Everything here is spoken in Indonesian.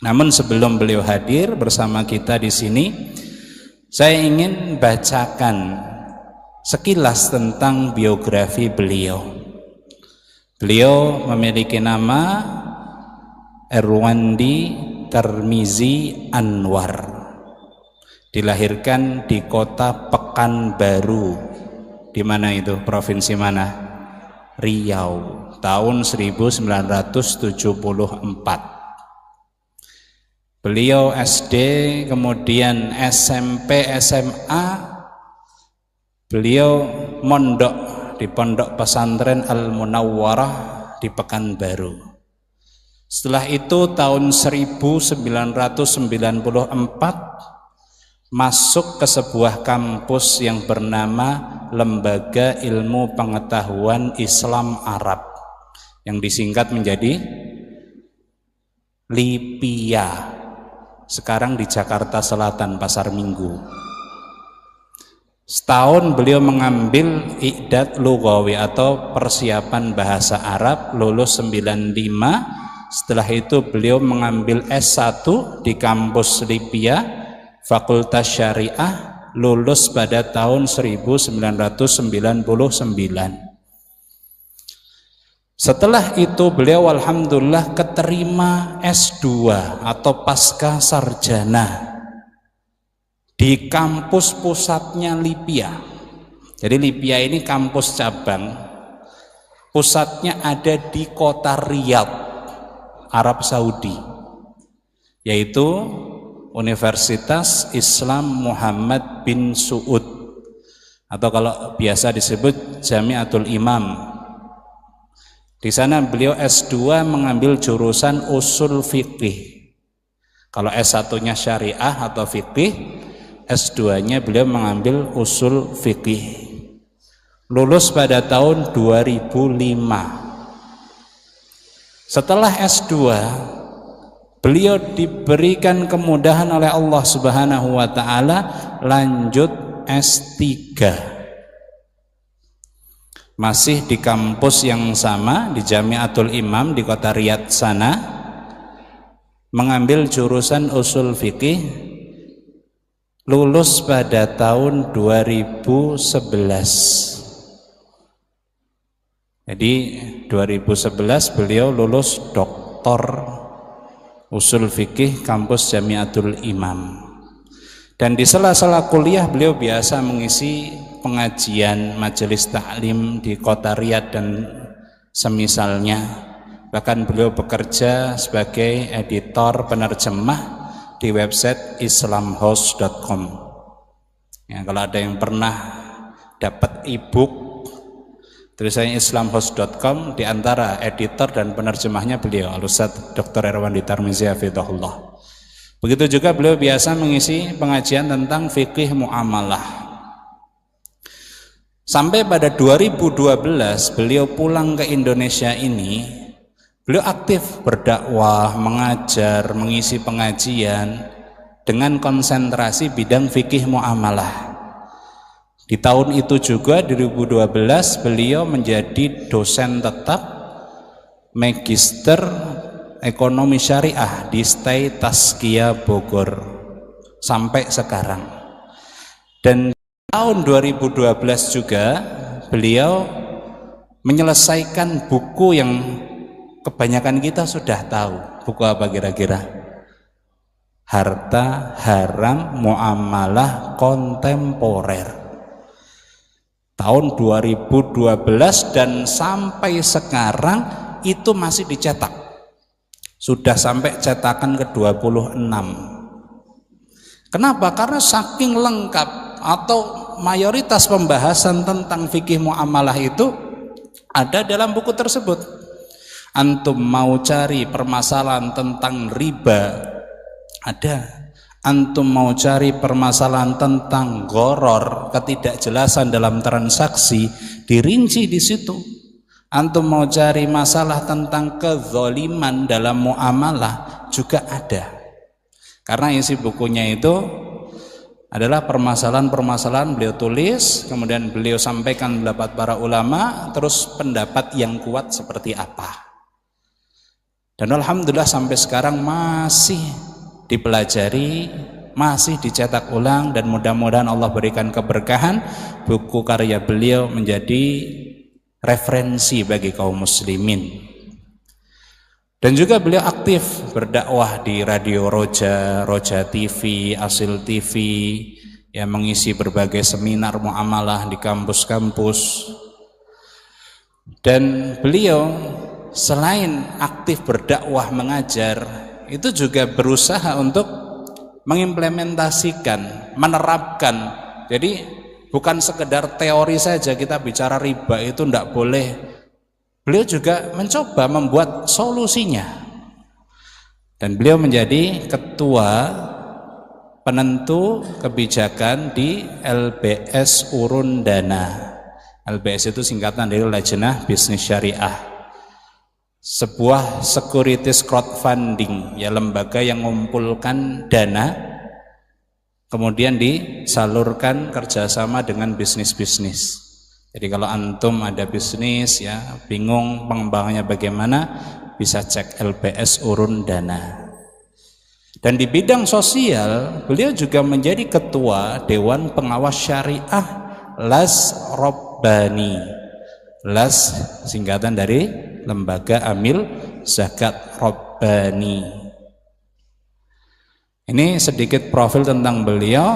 Namun sebelum beliau hadir bersama kita di sini, saya ingin bacakan sekilas tentang biografi beliau. Beliau memiliki nama Erwandi Tarmizi Anwar. Dilahirkan di kota Pekanbaru. Di mana itu? Provinsi mana? Riau. Tahun 1974. Beliau SD, kemudian SMP, SMA, beliau mondok di Pondok Pesantren Al-Munawwarah di Pekanbaru. Setelah itu tahun 1994 masuk ke sebuah kampus yang bernama Lembaga Ilmu Pengetahuan Islam Arab, yang disingkat menjadi LIPIA. Sekarang di Jakarta Selatan, Pasar Minggu. Setahun beliau mengambil I'dad Lughawi atau persiapan bahasa Arab, lulus 95. Setelah itu beliau mengambil S1 di kampus LIPIA, Fakultas Syariah, lulus pada tahun 1999. Setelah itu beliau alhamdulillah keterima S2 atau pasca sarjana di kampus pusatnya LIPIA. Jadi LIPIA ini kampus cabang, pusatnya ada di kota Riyadh, Arab Saudi, yaitu Universitas Islam Muhammad bin Saud, atau kalau biasa disebut Jami'atul Imam. Di sana beliau S2 mengambil jurusan usul fikih. Kalau S1-nya syariah atau fikih, S2-nya beliau mengambil usul fikih. Lulus pada tahun 2005. Setelah S2, beliau diberikan kemudahan oleh Allah Subhanahu wa taala lanjut S3. Masih di kampus yang sama, di Jami'atul Imam di kota Riyadh sana, mengambil jurusan usul fikih, lulus pada tahun 2011. Jadi 2011 beliau lulus doktor usul fikih kampus Jami'atul Imam. Dan di sela-sela kuliah beliau biasa mengisi pengajian majelis taklim di kota Riyadh dan semisalnya. Bahkan beliau bekerja sebagai editor penerjemah di website islamhouse.com. Ya, kalau ada yang pernah dapat e-book tulisannya islamhouse.com, di antara editor dan penerjemahnya beliau Al-Ustadz Dr. Erwandi Tarmizi hafizahullah. Begitu juga beliau biasa mengisi pengajian tentang fikih muamalah. Sampai pada 2012 beliau pulang ke Indonesia ini, beliau aktif berdakwah, mengajar, mengisi pengajian dengan konsentrasi bidang fikih muamalah. Di tahun itu juga 2012 beliau menjadi dosen tetap Magister Ekonomi Syariah di STAI Tazkiyah Bogor sampai sekarang. Dan tahun 2012 juga beliau menyelesaikan buku yang kebanyakan kita sudah tahu. Buku apa kira-kira? Harta Haram Muamalah Kontemporer. Tahun 2012 dan sampai sekarang itu masih dicetak. Sudah sampai cetakan ke-26. Kenapa? Karena saking lengkap atau mayoritas pembahasan tentang fikih muamalah itu ada dalam buku tersebut. Antum mau cari permasalahan tentang riba, ada. Antum mau cari permasalahan tentang gharar, ketidakjelasan dalam transaksi, dirinci di situ. Antum mau cari masalah tentang kezaliman dalam muamalah juga ada. Karena isi bukunya itu adalah permasalahan-permasalahan beliau tulis, kemudian beliau sampaikan pendapat para ulama, terus pendapat yang kuat seperti apa. Dan alhamdulillah sampai sekarang masih dipelajari, masih dicetak ulang, dan mudah-mudahan Allah berikan keberkahan buku karya beliau menjadi referensi bagi kaum muslimin. Dan juga beliau aktif berdakwah di Radio Roja, Roja TV, Asil TV, yang mengisi berbagai seminar muamalah di kampus-kampus. Dan beliau selain aktif berdakwah mengajar, itu juga berusaha untuk mengimplementasikan, menerapkan. Jadi bukan sekedar teori saja kita bicara riba itu tidak boleh. Beliau juga mencoba membuat solusinya. Dan beliau menjadi ketua penentu kebijakan di LBS Urun Dana. LBS itu singkatan dari Lajnah Bisnis Syariah, sebuah securities crowdfunding, ya, lembaga yang mengumpulkan dana kemudian disalurkan kerjasama dengan bisnis-bisnis. Jadi kalau antum ada bisnis, ya, bingung pengembangannya bagaimana, bisa cek LBS Urun Dana. Dan di bidang sosial beliau juga menjadi ketua Dewan Pengawas Syariah Las Robbani. Las singkatan dari Lembaga Amil Zakat Robbani. Ini sedikit profil tentang beliau.